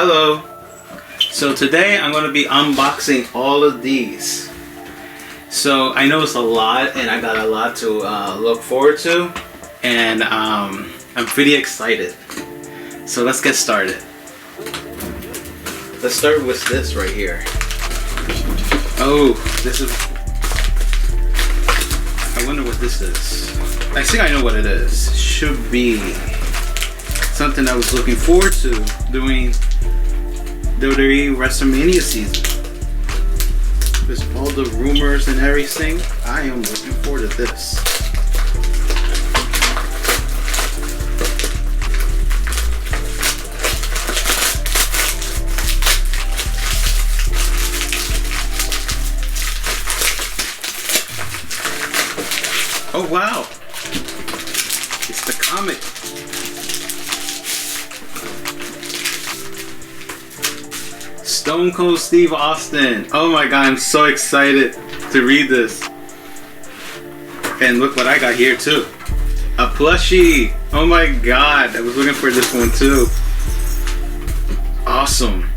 Hello. So today I'm going to be unboxing all of these. So I know it's a lot and I got a lot to look forward to, and I'm pretty excited. So let's get started. Let's start with this right here. Oh, this is... I wonder what this is. I think I know what it is. Should be something I was looking forward to doing WWE WrestleMania season. With all the rumors and everything, I am looking forward to this. Oh wow! It's the comic. Stone Cold Steve Austin. Oh my god, I'm so excited to read this. And look what I got here too. A plushie. Oh my god, I was looking for this one too. Awesome.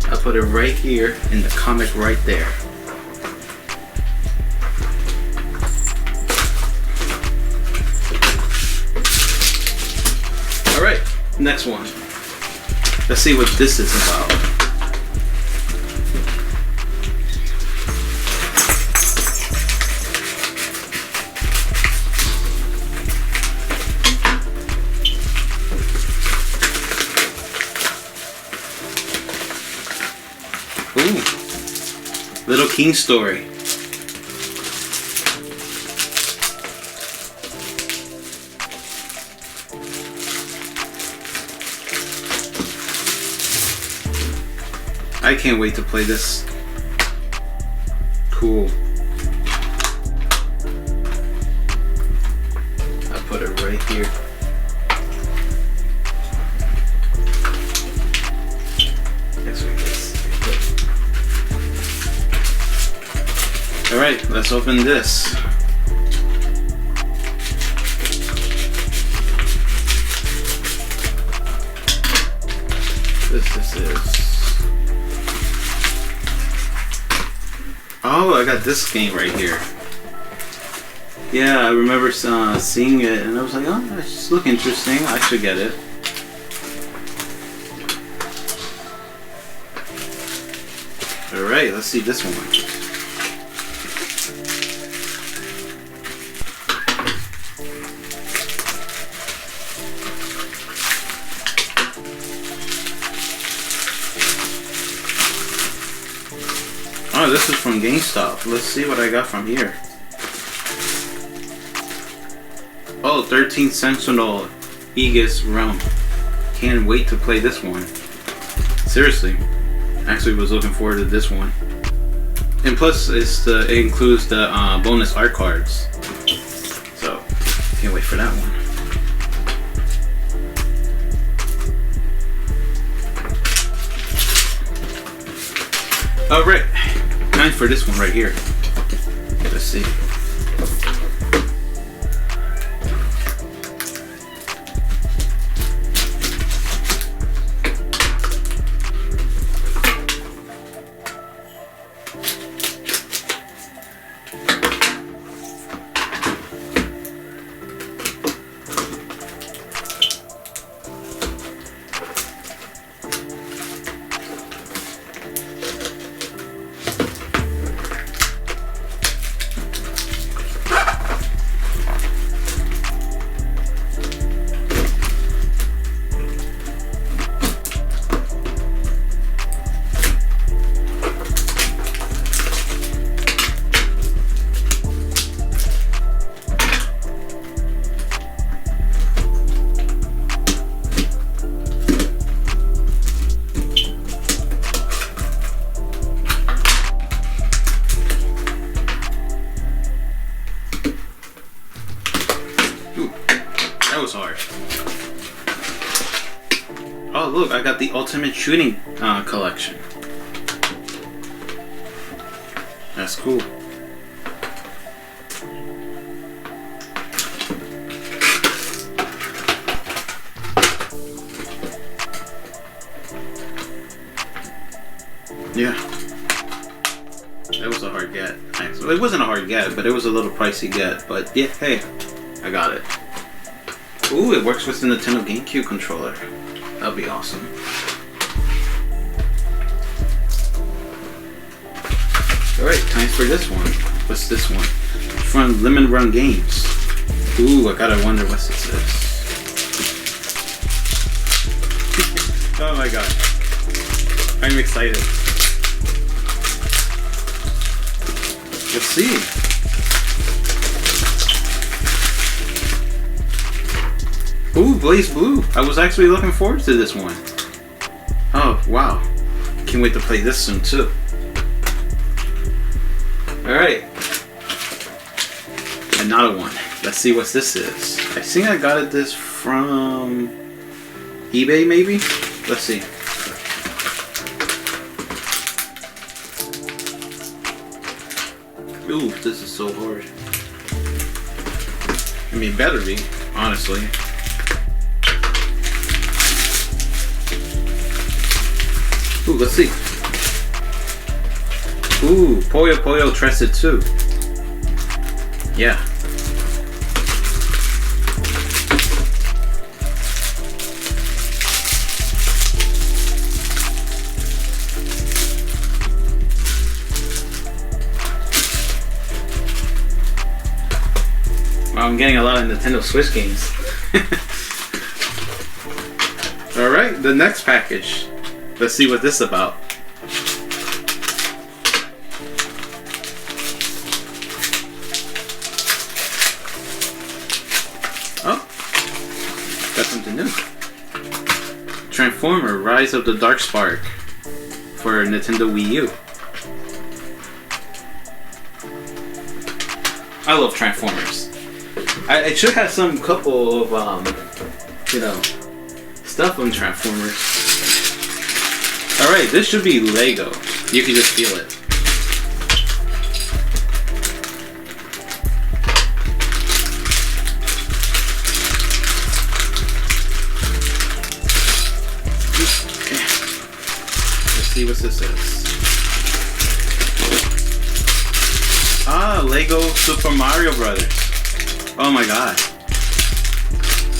I'll put it right here in the comic right there. Alright, next one. Let's see what this is about. Ooh, Little King story. I can't wait to play this. Cool. I'll put it right here. Alright, let's open this. This is... Oh, I got this game right here. Yeah, I remember seeing it and I was like, oh, this looks interesting. I should get it. Alright, let's see this one. Oh, this is from GameStop. Let's see what I got from here. Oh, 13th Sentinel Aegis Realm. Can't wait to play this one. Seriously. Actually was looking forward to this one. And plus, it includes the bonus art cards. So, can't wait for that one. Alright. Time for this one right here. Let's see. That was hard. Oh look, I got the Ultimate Shooting collection. That's cool. Yeah. That was a hard get. Actually, it wasn't a hard get, but it was a little pricey get. But yeah, hey, I got it. Ooh, it works with the Nintendo GameCube controller. That'll be awesome. Alright, time for this one. What's this one? From Lemon Run Games. Ooh, I gotta wonder what this is. Oh my god. I'm excited. Let's see. Ooh, Blaze Blue. I was actually looking forward to this one. Oh, wow. Can't wait to play this soon, too. Alright. Another one. Let's see what this is. I think I got this from eBay, maybe? Let's see. Ooh, this is so hard. I mean, better be, honestly. Ooh, let's see. Ooh, Puyo Puyo Trusted 2. Yeah. Wow, I'm getting a lot of Nintendo Switch games. Alright, the next package. Let's see what this is about. Oh, got something new. Transformer: Rise of the Dark Spark for Nintendo Wii U. I love Transformers. I should have some couple of you know, stuff on Transformers. Alright, this should be Lego. You can just feel it. Let's see what this is. Ah, Lego Super Mario Brothers. Oh my god.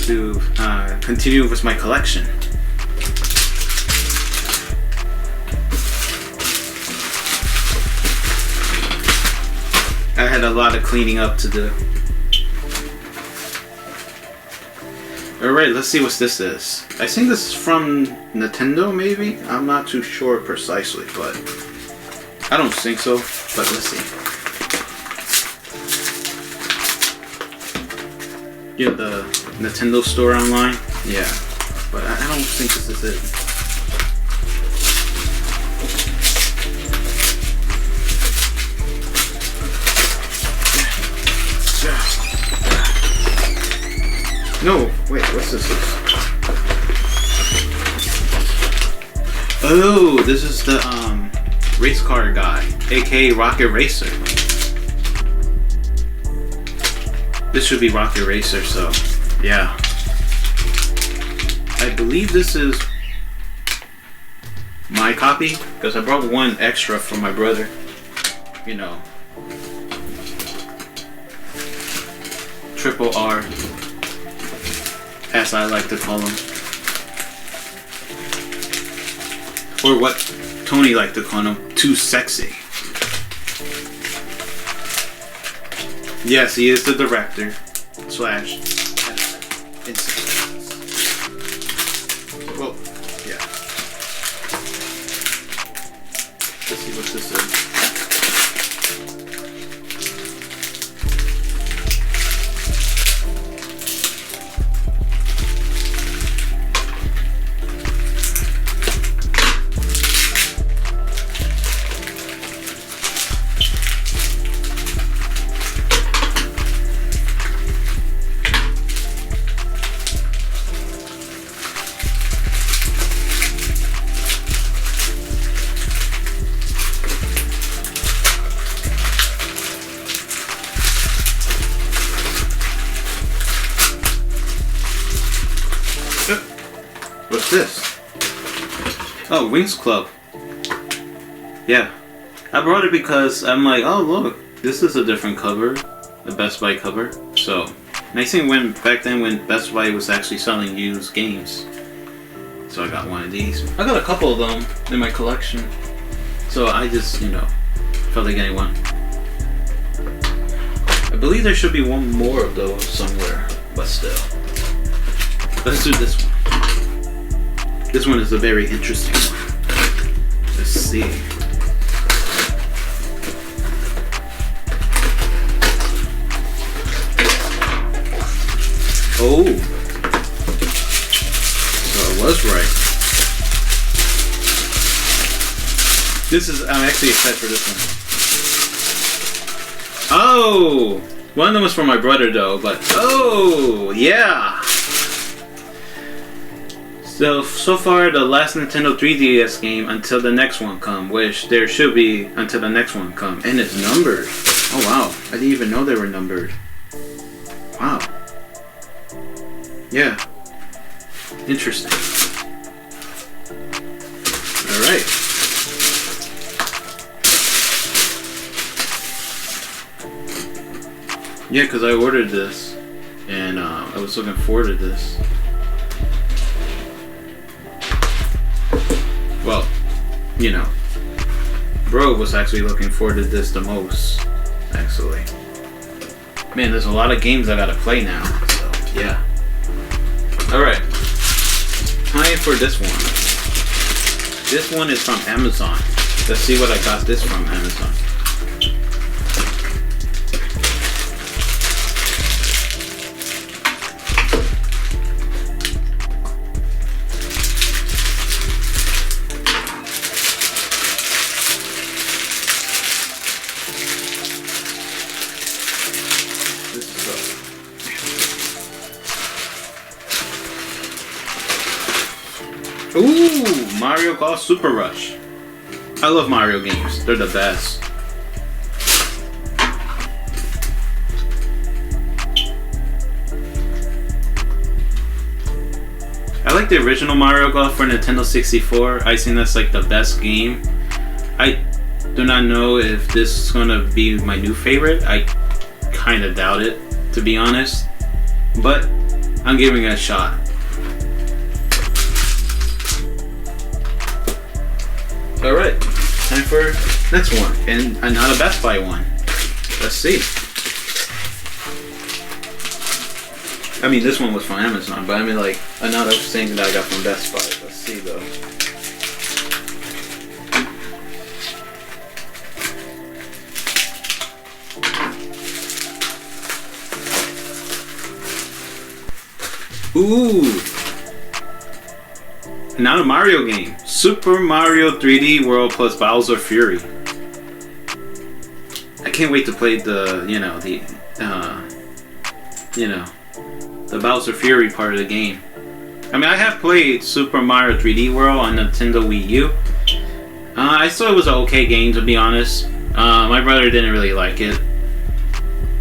To continue with my collection. I had a lot of cleaning up to do. Alright, let's see what this is. I think this is from Nintendo, maybe? I'm not too sure precisely, but I don't think so, but let's see. Yeah, the Nintendo store online? Yeah, but I don't think this is it. No, wait, what's this? Oh, this is the race car guy, aka Rocket Racer. This should be Rocket Racer, so yeah. I believe this is my copy, because I brought one extra from my brother. You know. Triple R. As I like to call him. Or what Tony liked to call him, too sexy. Yes, he is the director / well, yeah. Let's see what this is. What's this? Oh, Wings Club. Yeah. I brought it because I'm like, oh look, this is a different cover, a Best Buy cover. So, nice thing when back then when Best Buy was actually selling used games. So I got one of these. I got a couple of them in my collection. So I just, felt like getting one. I believe there should be one more of those somewhere, but still. Let's do this one. This one is a very interesting one. Let's see. Oh, so I was right. I'm actually excited for this one. Oh, one of them was for my brother though, but oh, yeah. So far the last Nintendo 3DS game until the next one come, which there should be until the next one come, and it's numbered. Oh wow, I didn't even know they were numbered. Wow. Yeah. Interesting. Alright. Yeah, because I ordered this. And I was looking forward to this. Well, Bro was actually looking forward to this the most. Actually. Man, there's a lot of games I gotta play now. So, yeah. Alright, time for this one. This one is from Amazon. Let's see what I got this from Amazon. Ooh, Mario Golf Super Rush. I love Mario games. They're the best. I like the original Mario Golf for Nintendo 64. I think that's like the best game. I do not know if this is gonna be my new favorite. I kind of doubt it, to be honest. But I'm giving it a shot. Alright, time for next one, and not a Best Buy one. Let's see. I mean, this one was from Amazon, but I mean like another thing that I got from Best Buy. Let's see though. Ooh! Not a Mario game. Super Mario 3D World plus Bowser Fury. I can't wait to play the Bowser Fury part of the game. I mean, I have played Super Mario 3D World on Nintendo Wii U. I thought it was an okay game, to be honest. My brother didn't really like it.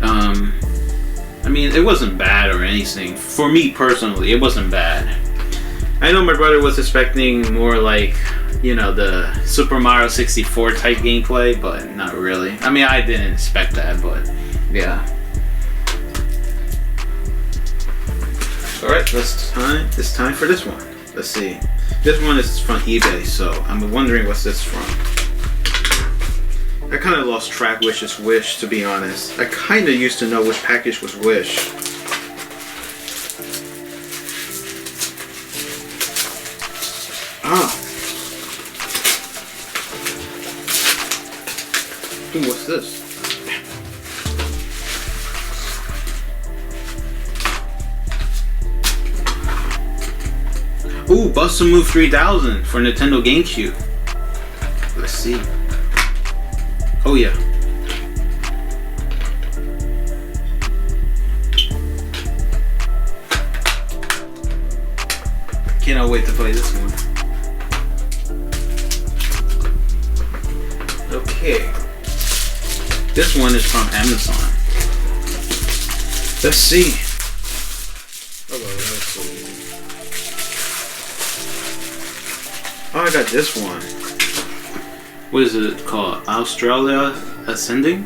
I mean, it wasn't bad or anything. For me personally, it wasn't bad. I know my brother was expecting more like, the Super Mario 64 type gameplay, but not really. I mean, I didn't expect that, but yeah. Alright, it's time for this one. Let's see. This one is from eBay, so I'm wondering what's this from. I kind of lost track which is Wish, to be honest. I kind of used to know which package was Wish. Ah. Ooh, what's this? Ooh, Bust a Move 3000 for Nintendo GameCube. Let's see. Oh yeah. Cannot wait to play this one. Okay. This one is from Amazon. Let's see. Oh, that was so easy. Oh, I got this one. what is it called? Australia Ascending.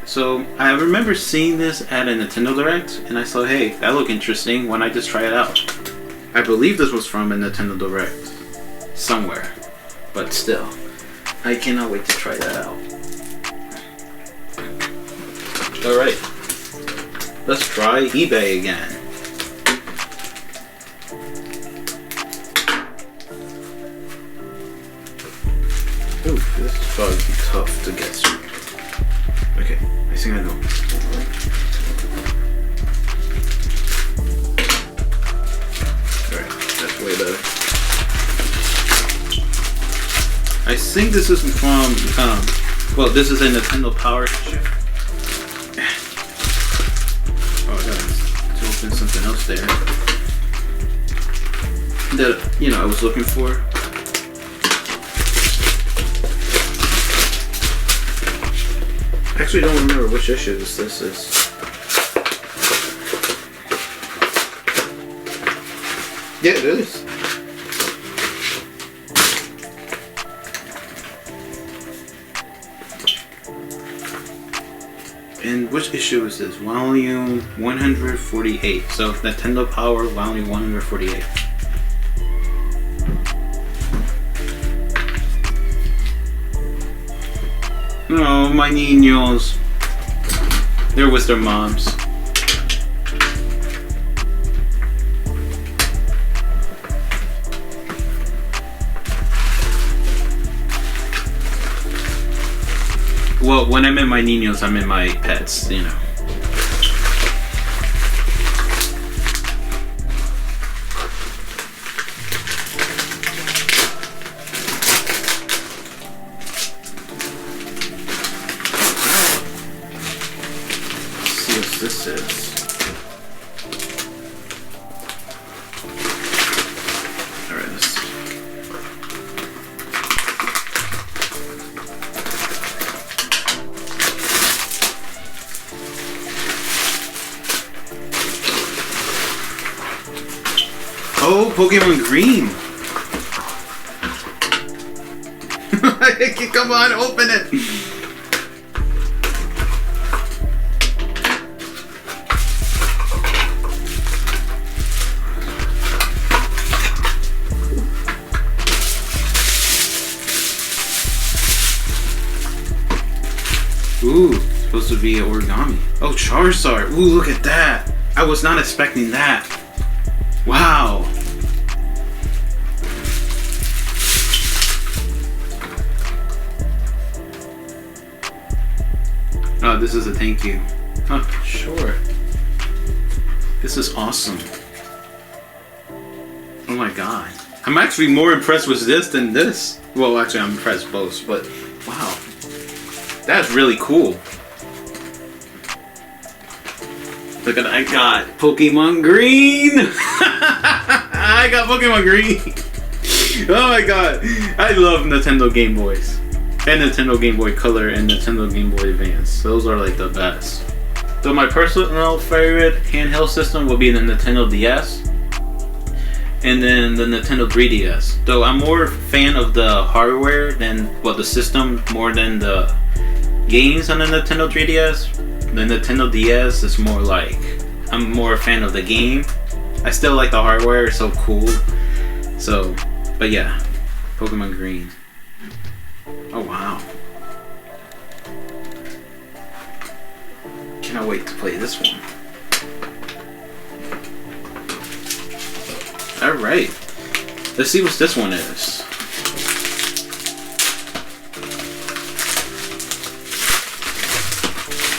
So I remember seeing this at a Nintendo Direct, and I thought, hey, that looked interesting. Why not just try it out? I believe this was from a Nintendo Direct somewhere, but still, I cannot wait to try that out. All right, let's try eBay again. Ooh, this is probably tough to get through. Okay, I think I know. Alright, that's way better. I think this is from, well, this is a Nintendo Power chip. Oh, I got to open something else there. That, you know, I was looking for. I actually don't remember which issue this is. Yeah, it is. And which issue is this? Volume 148. So Nintendo Power Volume 148. Oh, my niños. They're with their moms. Well, when I meant my niños, I meant my pets, you know. This is. Alright, let's see. Oh, Pokemon Green! Come on, open it! Ooh, supposed to be origami. Oh, Charizard. Ooh, look at that. I was not expecting that. Wow. Oh, this is a thank you. Huh, sure. This is awesome. Oh my god. I'm actually more impressed with this than this. Well, actually, I'm impressed both, but wow. That's really cool. Look at that. I got Pokemon Green. I got Pokemon Green. Oh my god. I love Nintendo Game Boys. And Nintendo Game Boy Color and Nintendo Game Boy Advance. Those are like the best. So my personal favorite handheld system will be the Nintendo DS. And then the Nintendo 3DS. Though I'm more a fan of the hardware than, well, the system more than the games on the Nintendo 3DS. The Nintendo DS is more like, I'm more a fan of the game. I still like the hardware, it's so cool. So, but yeah, Pokemon Green. Oh wow. Cannot wait to play this one. Alright, let's see what this one is.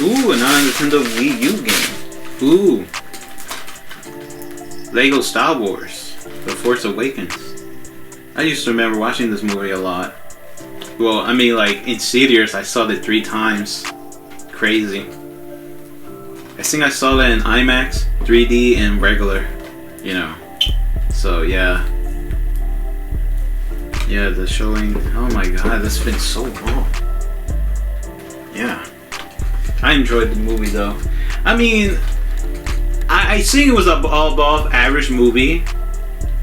Ooh, another Nintendo Wii U game. Ooh. Lego Star Wars. The Force Awakens. I used to remember watching this movie a lot. Well, I mean, like, in theaters, I saw it 3 times. Crazy. I think I saw that in IMAX, 3D, and regular. You know. So, yeah. Yeah, the showing. Oh my god, this has been so long. Yeah. I enjoyed the movie though. I mean, I think it was a above average movie.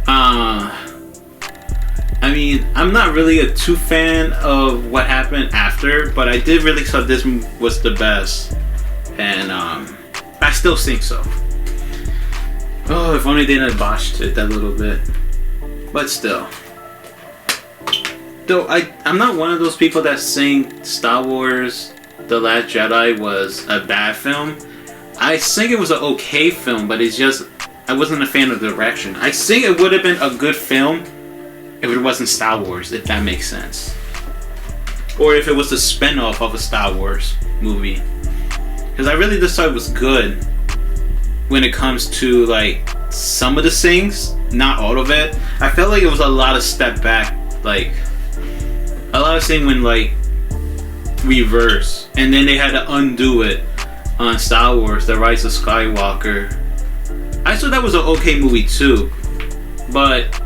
I I mean, I'm not really a too fan of what happened after, but I did really thought this was the best, and I still think so. Oh, if only they didn't botched it that little bit, but still. Though I'm not one of those people that think Star Wars: The Last Jedi was a bad film. I think it was an okay film, but it's just I wasn't a fan of the direction. I think it would have been a good film if it wasn't Star Wars, if that makes sense. Or if it was a spin-off of a Star Wars movie. Because I really just thought it was good when it comes to like some of the things, not all of it. I felt like it was a lot of step back, like a lot of things when like reverse, and then they had to undo it on Star Wars: The Rise of Skywalker. I thought that was an okay movie too, but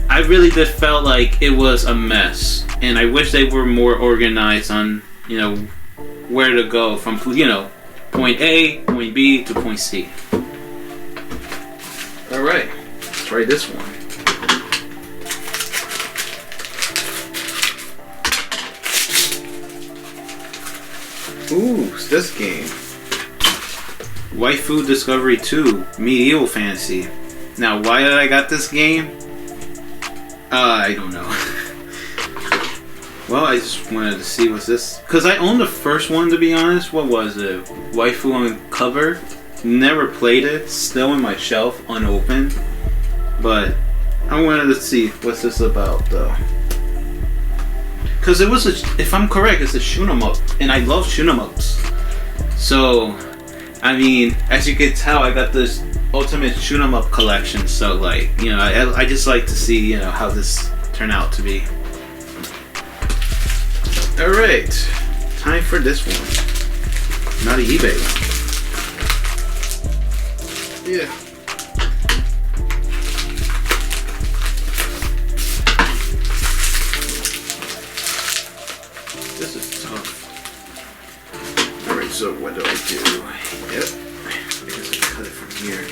I really just felt like it was a mess, and I wish they were more organized on, you know, where to go from, you know, point A, point B to point C. Alright, let's try this one. Ooh, it's this game. Waifu Discovery 2, Medieval Fantasy. Now, why did I got this game? I don't know. Well, I just wanted to see what's this. Because I owned the first one, to be honest. What was it? Waifu on Cover. Never played it. Still in my shelf, unopened. But I wanted to see what's this about, though. Because it was, if I'm correct, it's a shoot 'em up. And I love shoot 'em ups. So, I mean, as you can tell, I got this Ultimate Shoot 'em Up collection. So, like, you know, I just like to see, you know, how this turned out to be. Alright, time for this one. Not an eBay one. Yeah. This is tough. Alright, so what do I do? Yep. I guess I cut it from here.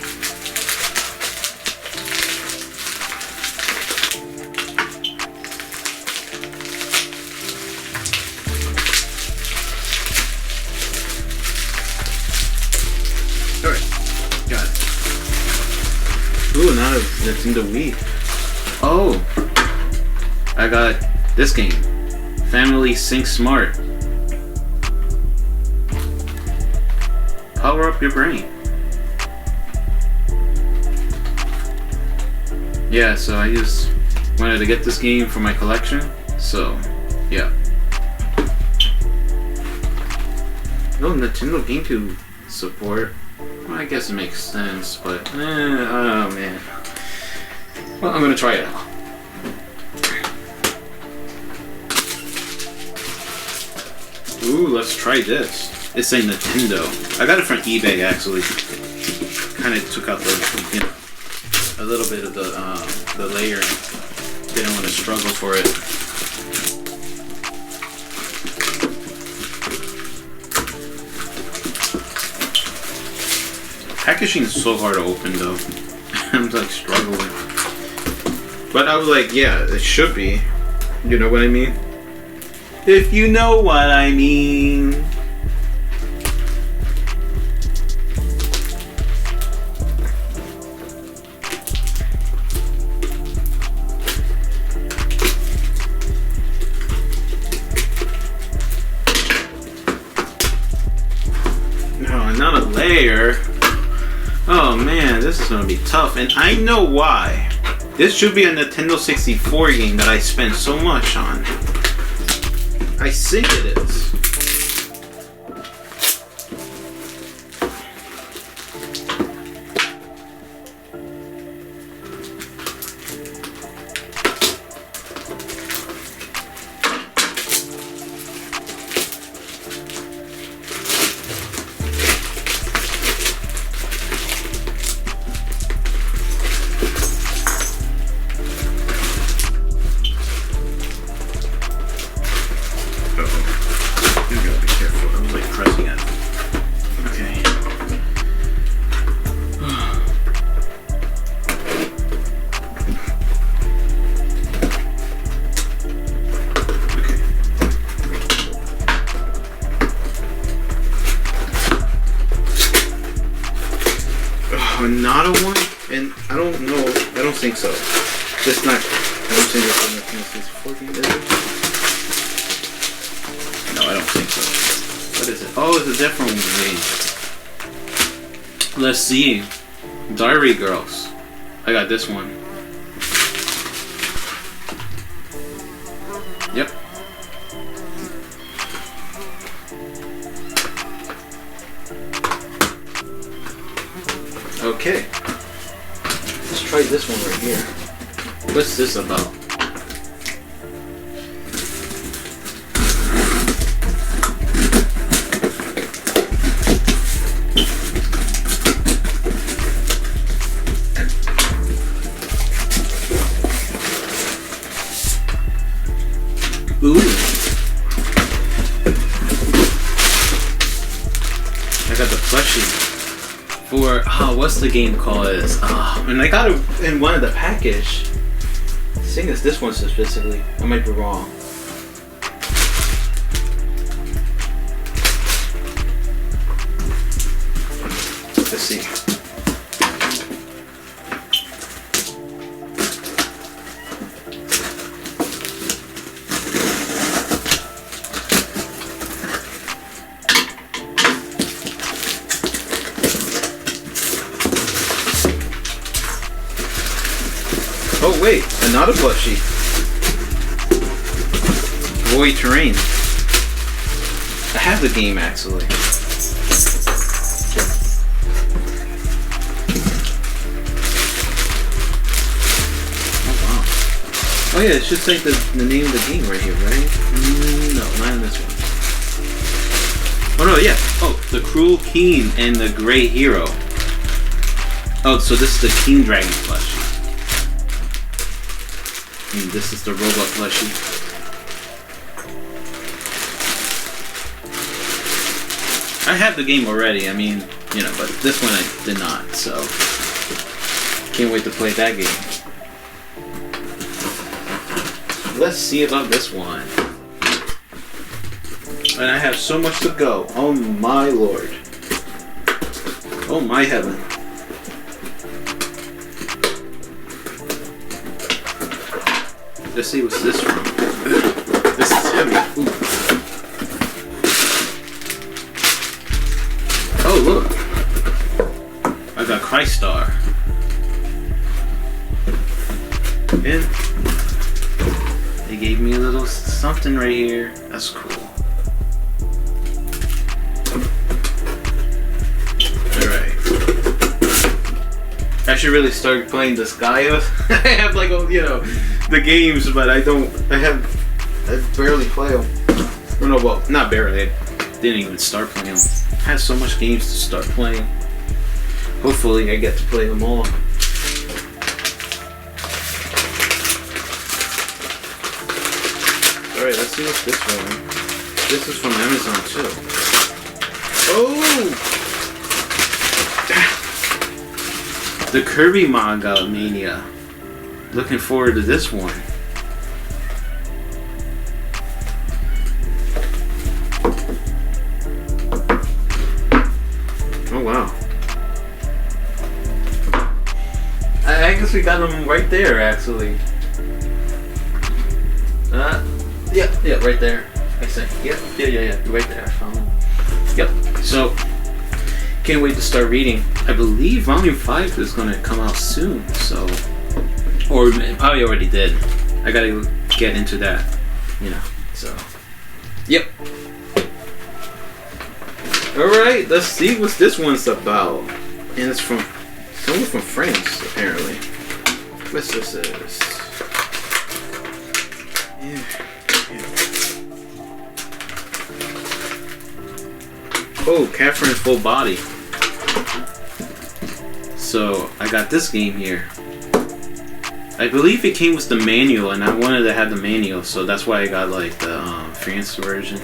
Ooh, now it's in the Wii. Oh, I got this game, Family Sync Smart. Power up your brain. Yeah, so I just wanted to get this game for my collection. So, yeah. No Nintendo GameCube support. Well, I guess it makes sense, but oh man. Well, I'm gonna try it out. Ooh, let's try this. It's a Nintendo. I got it from eBay actually. Kind of took out the, you know, a little bit of the layering. Didn't want to struggle for it. Packaging is so hard to open though. I'm like struggling. But I was like, yeah, it should be. You know what I mean? If you know what I mean. No, not a layer. Oh man, this is gonna be tough, and I know why. This should be a Nintendo 64 game that I spent so much on. I think it is. another one, and I don't know. I don't think so. Just not. I don't think it's in the Fantasy 14, is it? No, I don't think so. What is it? Oh, it's a different game. Let's see. Diary Girls. I got this one. Yep. Okay. Let's try this one right here. What's this about? Ooh. I got the plushie for, what's the game called? And I got it in one of the package. I think it's this one specifically. I might be wrong. Let's see. Oh wait, another plushie. Void Terrain. I have the game actually. Oh wow. Oh yeah, it should say the name of the game right here, right? No, not in this one. Oh no, yeah. Oh, the Cruel King and the Great Hero. Oh, so this is the King Dragon plushie. And this is the robot plushie. I have the game already, I mean, you know, but this one I did not, so can't wait to play that game. Let's see about this one. And I have so much to go. Oh my lord. Oh my heaven. Let's see what's this from. This is heavy. Ooh. Oh look, I got Crystar. And they gave me a little something right here. That's cool. Alright. I should really start playing this Gaia. I have like, you know, the games, but I barely play them. Or no, well, not barely. I didn't even start playing them. I have so much games to start playing. Hopefully I get to play them all. Alright, let's see what's this one. This is from Amazon too. Oh! The Kirby Manga Mania. Looking forward to this one. Oh wow. I guess we got them right there actually. Yeah, right there. I think. Yeah, right there. I found them. Yep. So, can't wait to start reading. I believe Volume 5 is going to come out soon, so... Or it probably already did. I gotta get into that, you know, so... Yep. Alright, let's see what this one's about. And it's from... Someone from France, apparently. What's this is? Yeah. Oh, Catherine Full Body. So, I got this game here. I believe it came with the manual, and I wanted to have the manual, so that's why I got like the France version.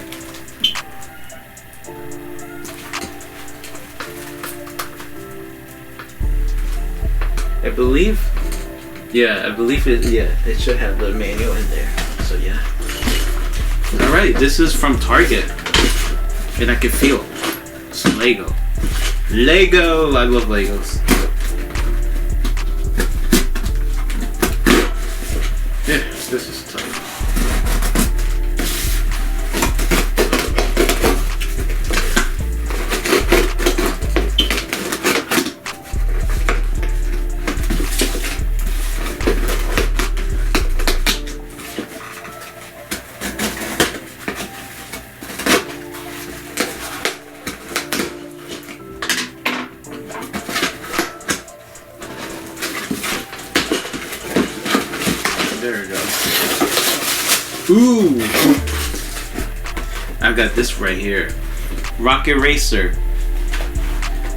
I believe it should have the manual in there. So yeah. Alright, this is from Target. And I can feel some Lego. I love Legos. This is tough. There we go. Ooh! I've got this right here. Rocket Racer.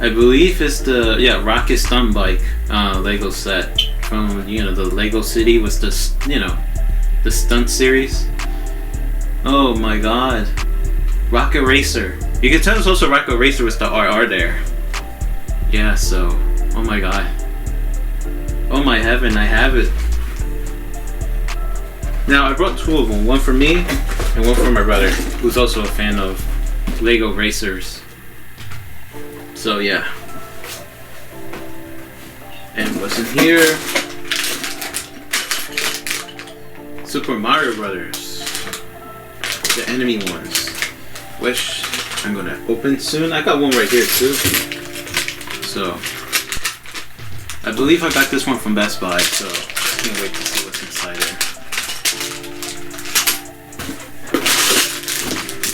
I believe it's the Rocket Stunt Bike Lego set from the Lego City was the the stunt series. Oh my god. Rocket Racer. You can tell it's also Rocket Racer with the RR there. Yeah, so oh my god. Oh my heaven, I have it. Now, I brought two of them, one for me and one for my brother, who's also a fan of Lego Racers. So, yeah. And what's in here? Super Mario Brothers. The enemy ones. Which I'm gonna open soon. I got one right here, too. So, I believe I got this one from Best Buy, so I can't wait to see what's inside there.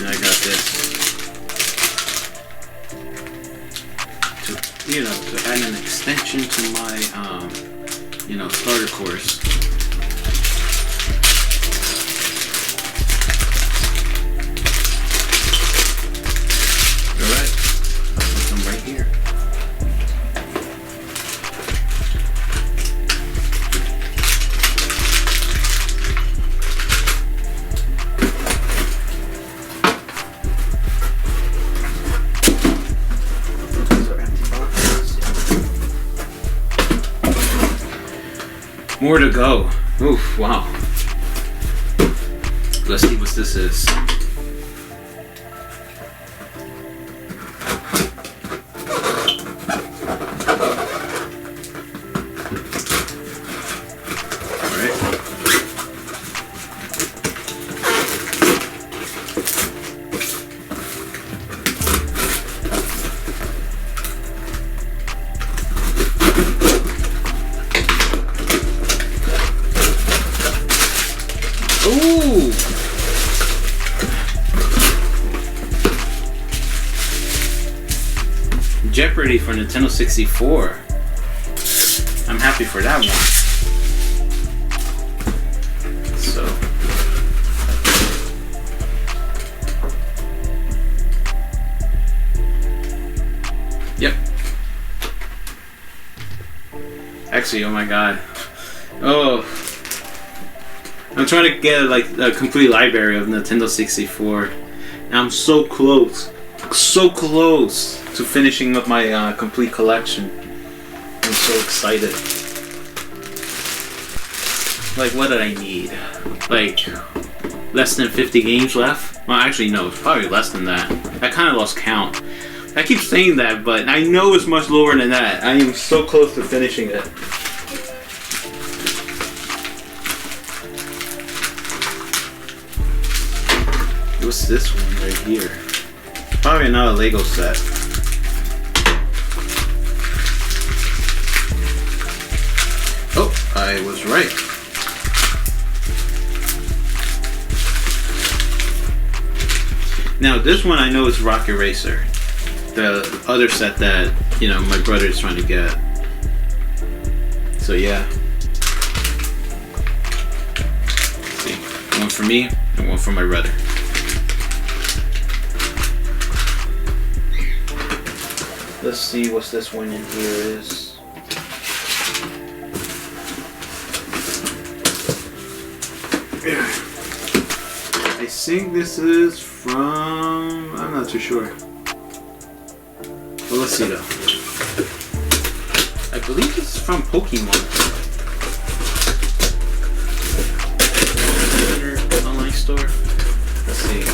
And I got this to add an extension to my starter course. Alright, put them right here. More to go. Oof, wow. Let's see what this is. Ooh! Jeopardy for Nintendo 64. I'm happy for that one. So. Yep. Actually, oh my god. Oh. I'm trying to get like a complete library of Nintendo 64. And I'm so close to finishing up my complete collection. I'm so excited. Like, what did I need? Like, less than 50 games left? Well, actually, no, it's probably less than that. I kind of lost count. I keep saying that, but I know it's much lower than that. I am so close to finishing it. What's this one right here? Probably not a Lego set. Oh, I was right. Now this one I know is Rocket Racer. The other set that, my brother is trying to get. So yeah. Let's see. One for me and one for my brother. Let's see what's this one in here is. I think this is from... I'm not too sure. Well, let's see though. I believe this is from Pokemon. Online store. Let's see.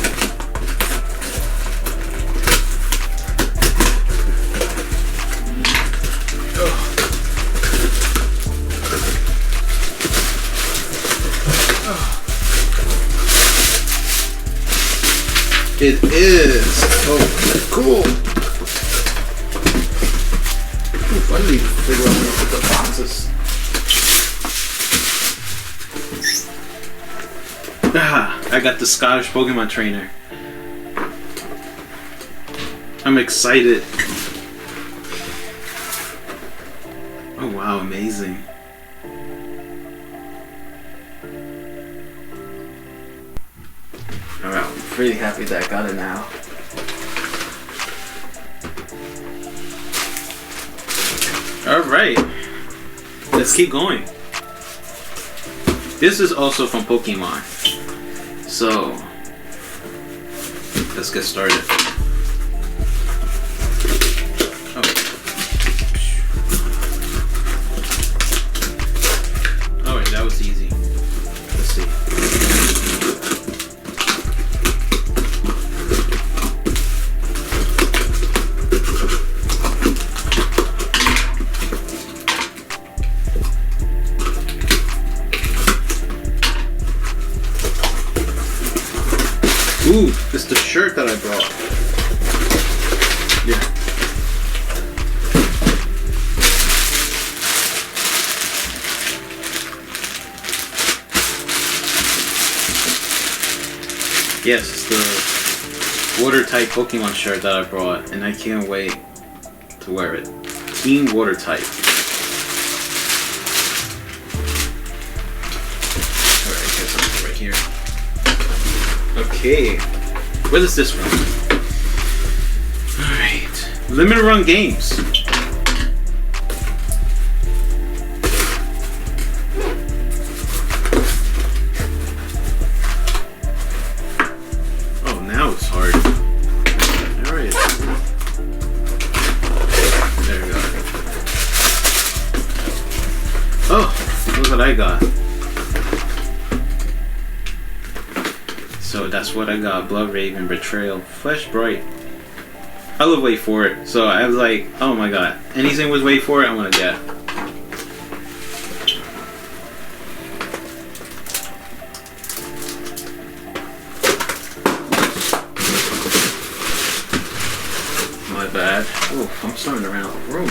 Oh. It is. Oh, cool. Ooh, I need to figure out where to put the boxes. I got the Scottish Pokemon trainer. I'm excited. Oh wow, amazing. Alright, I'm pretty happy that I got it now. Alright, let's keep going. This is also from Pokemon. So, let's get started. Oh. Alright, that was easy. Let's see. Ooh, it's the shirt that I brought. Yeah. Yes, it's the water type Pokemon shirt that I brought, and I can't wait to wear it. Team Water type. Alright, I guess I'm right here. Okay, what is this one? Alright, limited run games. Oh, now it's hard. Alright. There we go. Oh, look what I got. So that's what I got. Blood Raven, Betrayal, Flesh Bright. I love Wait For It. So I was like, oh my god. Anything with Wait For It, I want to get. My bad. Oh, I'm starting to run out of room.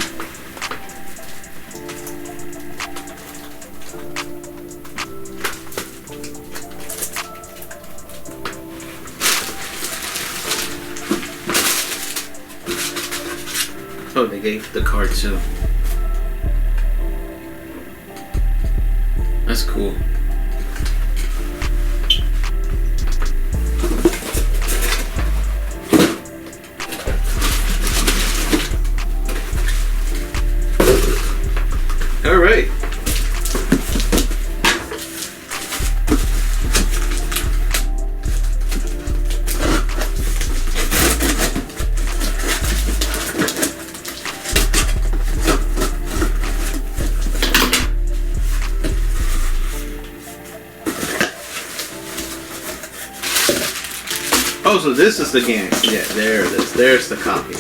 Oh, they gave the card too. That's cool. All right. Oh, so this is the game. Yeah, there it is. There's the copy.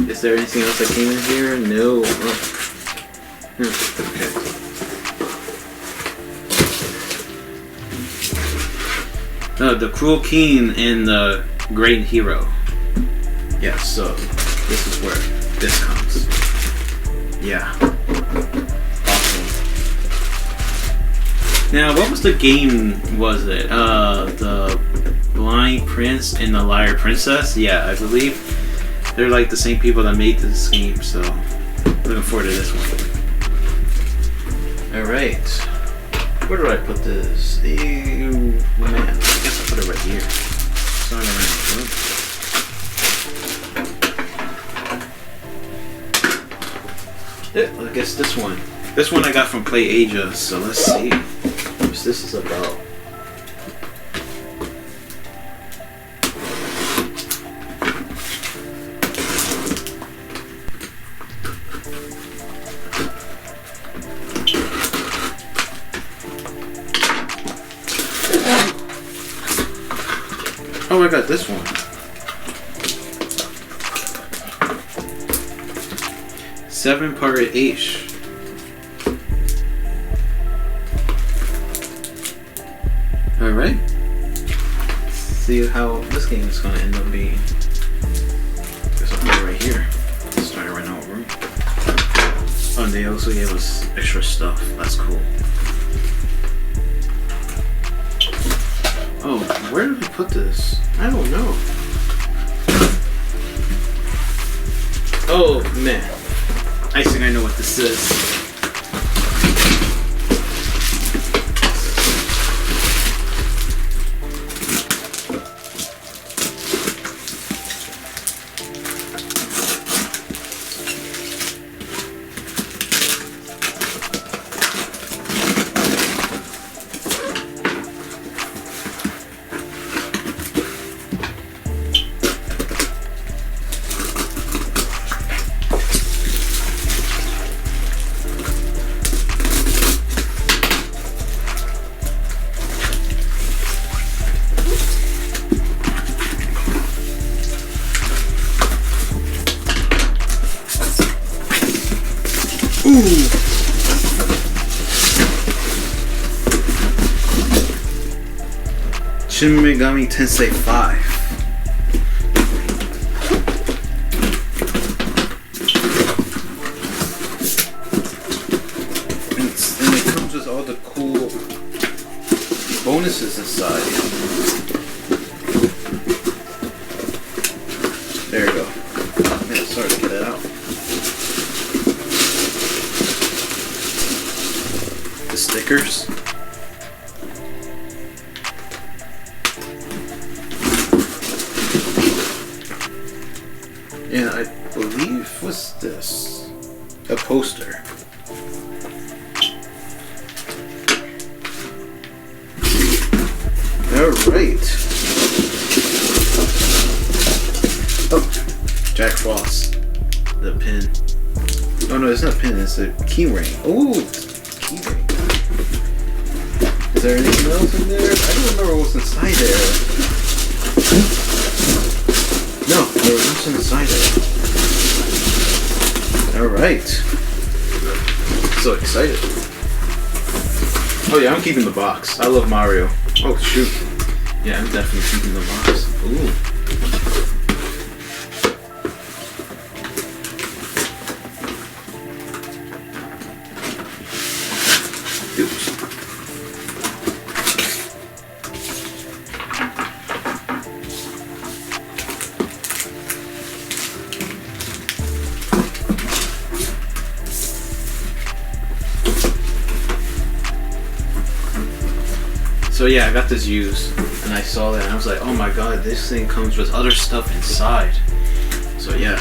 Is there anything else that came in here? No. Oh. Okay. The Cruel King and the Great Hero. Yeah, so this is where this comes. Yeah. Awesome. Now, what was the game, was it? The Blind Prince and the Liar Princess? Yeah, I believe they're like the same people that made this game, so looking forward to this one. Alright. Where do I put this? Man, I guess I'll put it right here. Starting around the room. Yeah, I guess this one. This one I got from Play Asia, so let's see what this is about. Oh, I got this one. Seven-part H. Alright. see how this game is gonna end up being. Guess I'll put it right here. Starting right now with room. Oh, and they also gave us extra stuff. That's cool. Oh, where did we put this? I don't know. Oh man, I think I know what this is. Ooh. Shin Megami Tensei 5. And it comes with all the cool bonuses inside. There you go. Yeah, sorry to get it out. The stickers. And I believe, what's this? A poster. Alright. Oh, Jack Frost. The pin. Oh no, it's not a pin, it's a key ring. Ooh, key ring. Is there anything else in there? I don't remember what's inside there. No, there was nothing inside there. Alright. So excited. Oh yeah, I'm keeping the box. I love Mario. Oh shoot. Yeah, I'm definitely keeping the box. Ooh. Oops. So yeah, I got this used, and I saw that, and I was like, oh my god, this thing comes with other stuff inside. So yeah,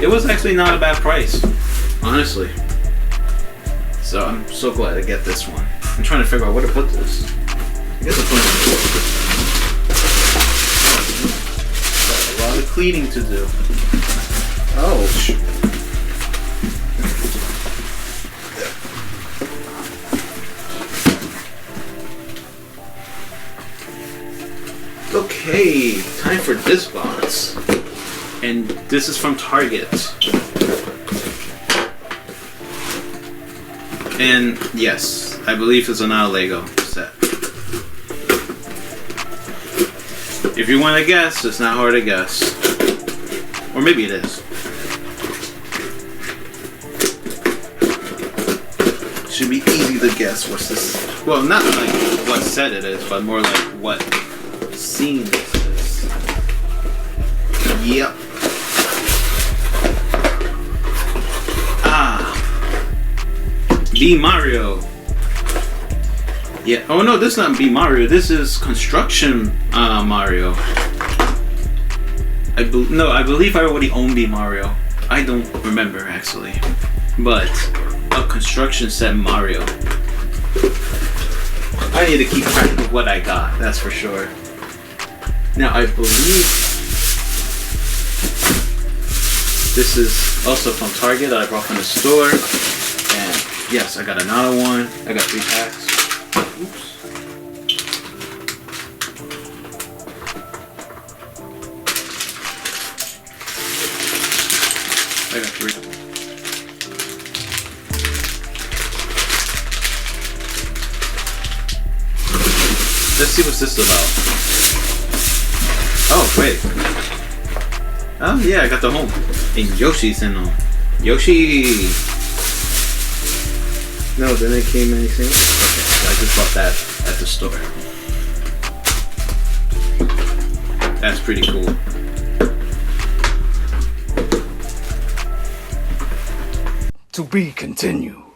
it was actually not a bad price, honestly. So I'm so glad to get this one. I'm trying to figure out where to put this. I guess I'll put it in the drawer. Got a lot of cleaning to do. Ouch. Okay, time for this box. And this is from Target. And yes, I believe it's an Lego set. If you want to guess, it's not hard to guess. Or maybe it is. Should be easy to guess what's this. Well, not like what set it is, but more like what scene this is. Yep. B Mario. Yeah. Oh no, this is not B Mario. This is Construction Mario. I believe I already own B Mario. I don't remember actually, but a construction set Mario. I need to keep track of what I got. That's for sure. Now I believe this is also from Target that I brought from the store. Yes, I got another one. I got 3 packs. Oops. I got 3. Let's see what's this about. Oh, wait. Oh, yeah, I got the home. And Yoshi's in them. Yoshi! No, then it came anything. Okay, so I just bought that at the store. That's pretty cool. To be continued.